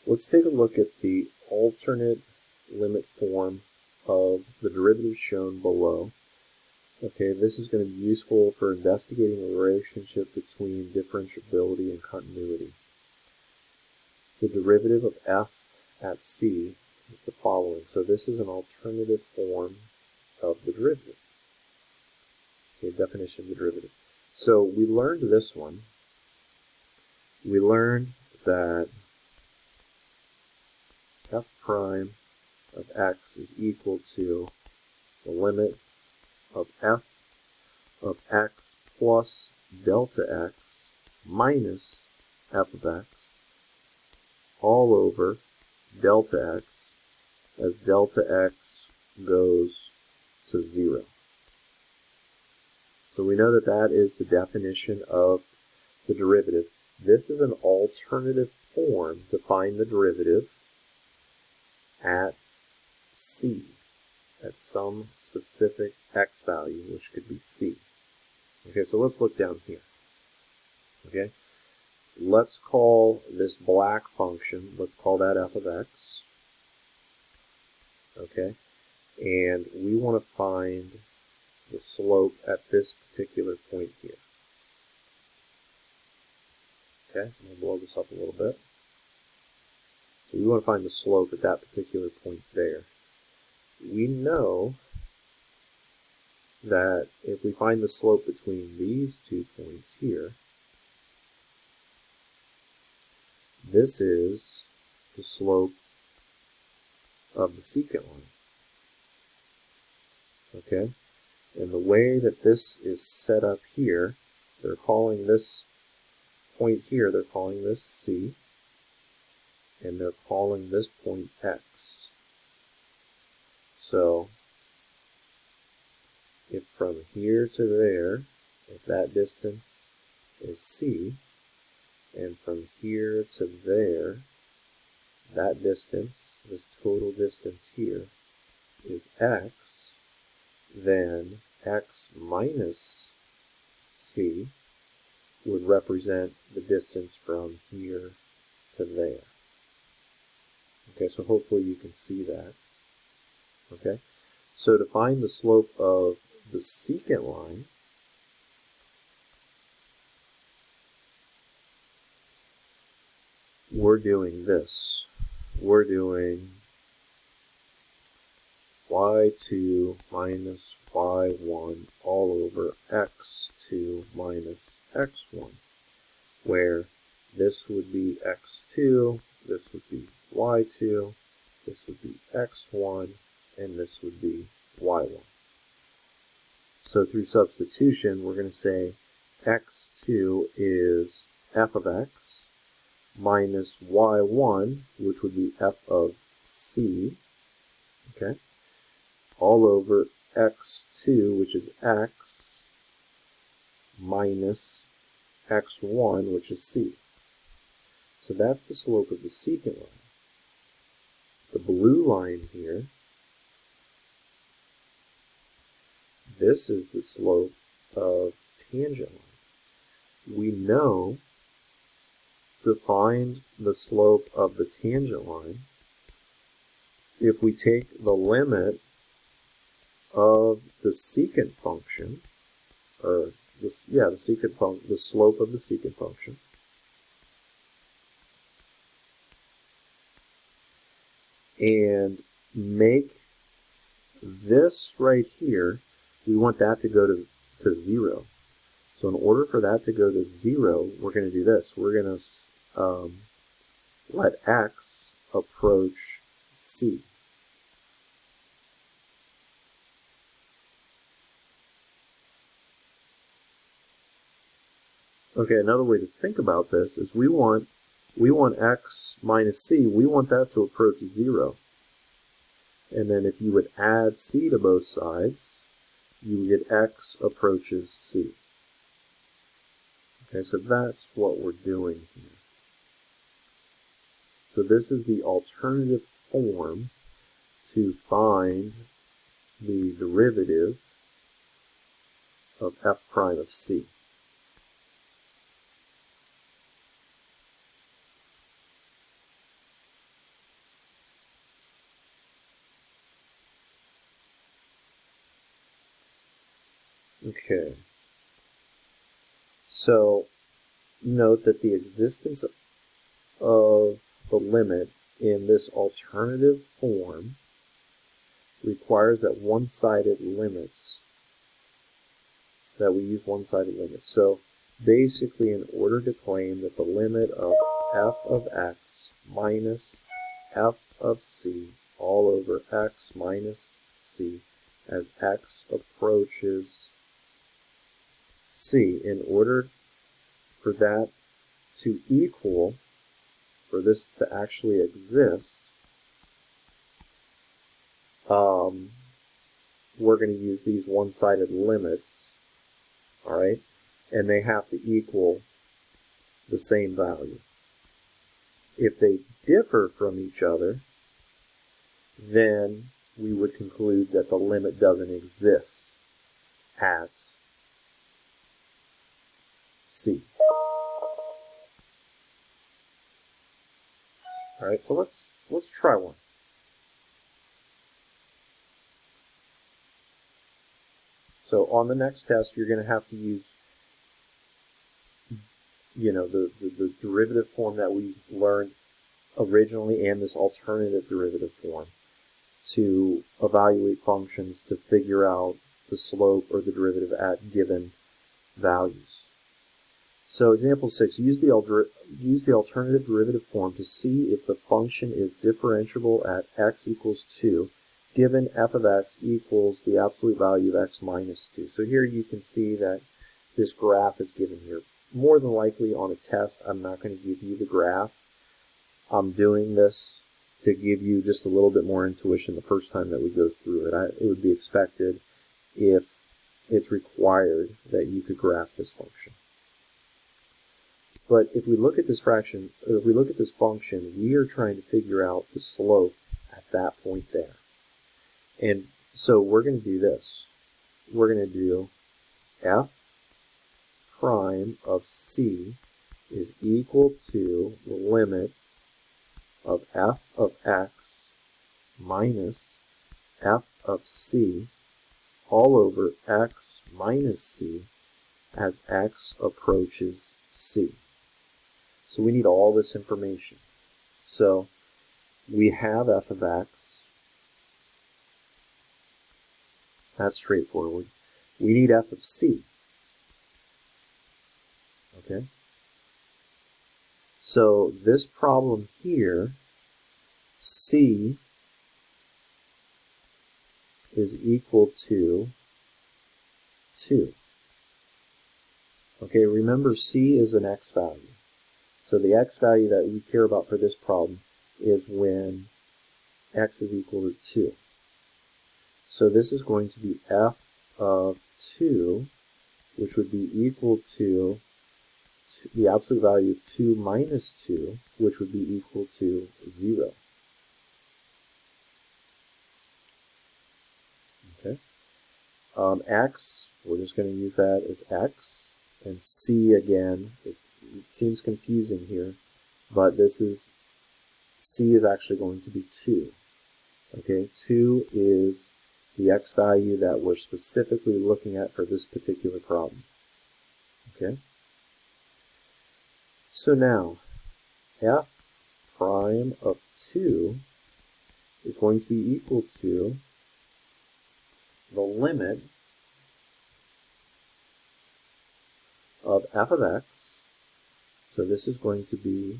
Let's take a look at the alternate limit form of the derivative shown below. Okay, this is going to be useful for investigating the relationship between differentiability and continuity. The derivative of f at c is the following. So this is an alternative form of the derivative. Okay, definition of the derivative. So we learned this one. We learned that f prime of x is equal to the limit of f of x plus delta x minus f of x all over delta x as delta x goes to 0. So we know that that is the definition of the derivative. This is an alternative form to find the derivative at c, at some specific x value, which could be c. Okay, so let's look down here. Okay, let's call this black function, let's call that f of x. Okay, and we want to find the slope at this particular point here. Okay, so I'm going to blow this up a little bit. So we want to find the slope at that particular point there. We know that if we find the slope between these 2 points here, this is the slope of the secant line. Okay? And the way that this is set up here, they're calling this point here, they're calling this C, and they're calling this point X. So, if from here to there, if that distance is C, and from here to there, that distance, this total distance here, is X, then X minus C would represent the distance from here to there. Okay, so hopefully you can see that. Okay, so to find the slope of the secant line, we're doing this. We're doing y2 minus y1 all over x2 minus x1, where this would be x2, this would be y2, this would be x1, and this would be y1. So through substitution, we're going to say x2 is f of x minus y1, which would be f of c, okay, all over x2, which is x, minus x1, which is c. So that's the slope of the secant line. The blue line here, this is the slope of tangent line. We know to find the slope of the tangent line, if we take the limit of the secant function, or this, yeah, the secant function, the slope of the secant function, and make this right here, we want that to go to 0. So in order for that to go to 0, we're going to do this. We're going to let x approach c. Okay, another way to think about this is we want x minus c, we want that to approach 0. And then if you would add c to both sides, you would get x approaches c. Okay, so that's what we're doing here. So this is the alternative form to find the derivative of f prime of c. Okay. So note that the existence of the limit in this alternative form requires that one-sided limits, that we use one-sided limits. So basically, in order to claim that the limit of f of x minus f of c all over x minus c as x approaches c, in order for that to equal, for this to actually exist, we're going to use these one-sided limits, all right? And they have to equal the same value. If they differ from each other, then we would conclude that the limit doesn't exist at C. All right, so let's try one. So on the next test, you're going to have to use, the derivative form that we learned originally and this alternative derivative form to evaluate functions to figure out the slope or the derivative at given values. So example 6, use the alternative derivative form to see if the function is differentiable at x equals 2, given f of x equals the absolute value of x minus 2. So here you can see that this graph is given here. More than likely on a test, I'm not going to give you the graph. I'm doing this to give you just a little bit more intuition the first time that we go through it. It would be expected, if it's required, that you could graph this function. But if we look at this function, we are trying to figure out the slope at that point there. And so we're going to do this. We're going to do f prime of c is equal to the limit of f of x minus f of c all over x minus c as x approaches c. So we need all this information. So we have f of x. That's straightforward. We need f of c. Okay? So this problem here, c is equal to 2. Okay, remember c is an x value. So the x value that we care about for this problem is when x is equal to 2. So this is going to be f of 2, which would be equal to the absolute value of 2 minus 2, which would be equal to 0. Okay. X, we're just going to use that as x. And c, again, it seems confusing here, but c is actually going to be 2. Okay, 2 is the x value that we're specifically looking at for this particular problem. Okay? So now, f prime of 2 is going to be equal to the limit of f of x. So this is going to be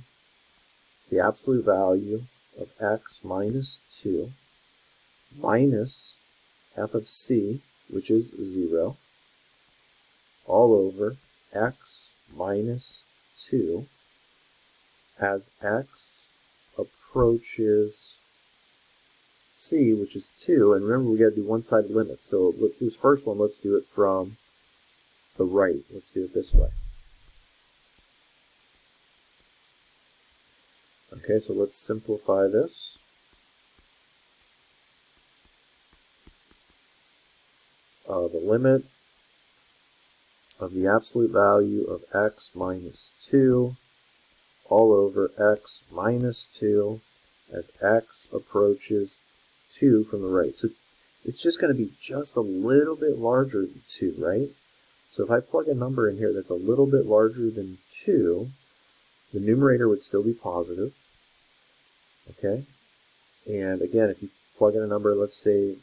the absolute value of x minus 2 minus f of c, which is 0, all over x minus 2 as x approaches c, which is 2. And remember, we got to do one-sided limits. So this first one, let's do it from the right. Let's do it this way. Okay, so let's simplify this. The limit of the absolute value of x minus 2 all over x minus 2 as x approaches 2 from the right. So it's just going to be just a little bit larger than 2, right? So if I plug a number in here that's a little bit larger than 2, the numerator would still be positive, okay? And again, if you plug in a number, let's say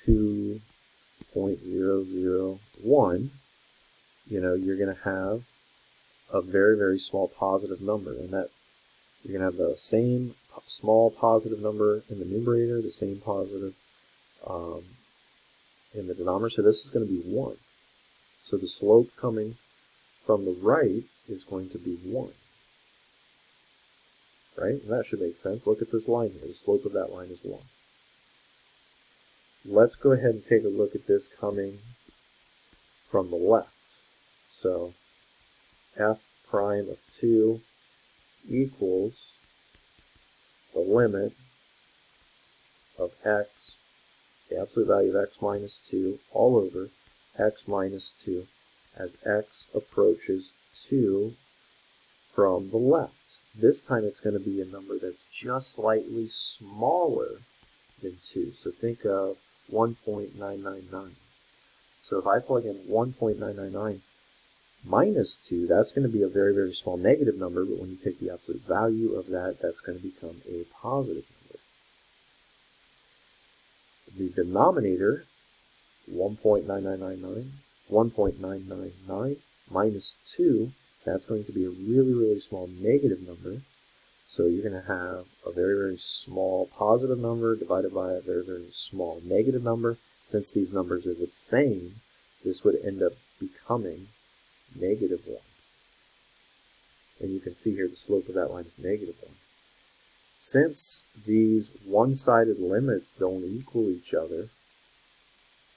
2.001, you're going to have a very, very small positive number, and that you're going to have the same small positive number in the numerator, the same positive in the denominator, so this is going to be 1. So the slope coming from the right is going to be 1. Right? And that should make sense. Look at this line here. The slope of that line is 1. Let's go ahead and take a look at this coming from the left. So f prime of 2 equals the limit of x, the absolute value of x minus 2, all over x minus 2 as x approaches 2 from the left. This time it's going to be a number that's just slightly smaller than 2. So think of 1.999. So if I plug in 1.999 minus 2, that's going to be a very, very small negative number, but when you take the absolute value of that, that's going to become a positive number. The denominator, 1.9999 minus 2, that's going to be a really, really small negative number. So you're going to have a very, very small positive number divided by a very, very small negative number. Since these numbers are the same, this would end up becoming negative 1. And you can see here the slope of that line is negative 1. Since these one-sided limits don't equal each other,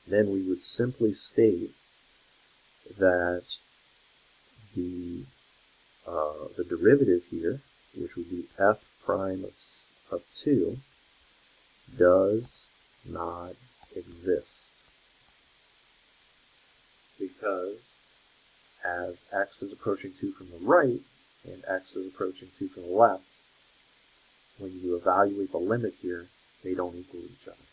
then we would simply state that the derivative here, which would be f prime of 2, does not exist. Because as x is approaching 2 from the right and x is approaching 2 from the left, when you evaluate the limit here, they don't equal each other.